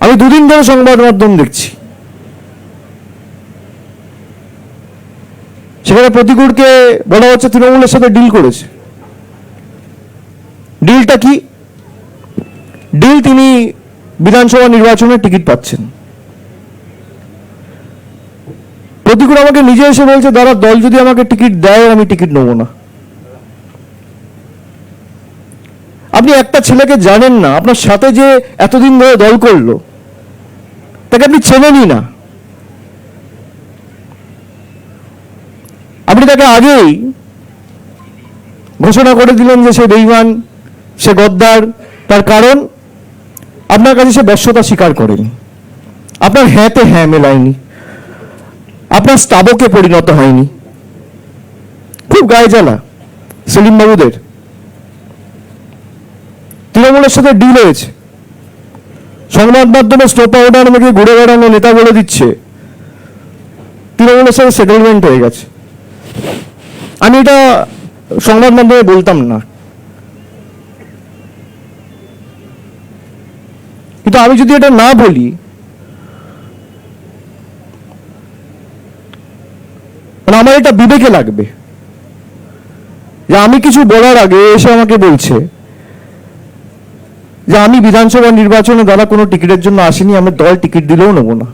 আমি দুদিন ধরে সংবাদ মাধ্যম দেখছি, সেখানে প্রতিকূলকে বলা হচ্ছে তৃণমূলের সাথে ডিল করেছে। ডিলটা কি? ডিল, তিনি বিধানসভা নির্বাচনের টিকিট পাচ্ছেন। প্রতিকূল আমাকে নিজে এসে বলছে, দাদা দল যদি আমাকে টিকিট দেয় আমি টিকিট নেবো না। আপনি একটা ছেলেকে জানেন না, আপনার সাথে যে এতদিন ধরে দল করলো তাকে আপনি চেনেনই না। আপনি তাকে আগেই ঘোষণা করে দিলেন যে সে বেঈমান, সে গদ্দার। তার কারণ আপনার কাছে সে বশ্যতা স্বীকার করেনি, আপনার হ্যাঁতে হ্যাঁ মেলায়নি, আপনার স্তাবকে পরিণত হয়নি। খুব গায়ে জ্বালা সেলিম বাবুদের। তৃণমূলের সাথে ডিল হয়েছে, সংবাদ মাধ্যমে স্নো পাউডার মেখে ঘুরে বেড়ানো নেতা বলে দিচ্ছে তৃণমূলের সাথে সেটেলমেন্ট হয়ে গেছে। আমি এটা সংবাদ মাধ্যমে বলতাম না, কিন্তু আমি যদি এটা না বলি আমার এটা বিবেকে লাগবে যে আমি কিছু বলার আগে এসে আমাকে বলছে যে আমি বিধানসভা নির্বাচনে দ্বারা কোনো টিকিটের জন্য আসিনি, আমি দল টিকিট দিলেও নেব না।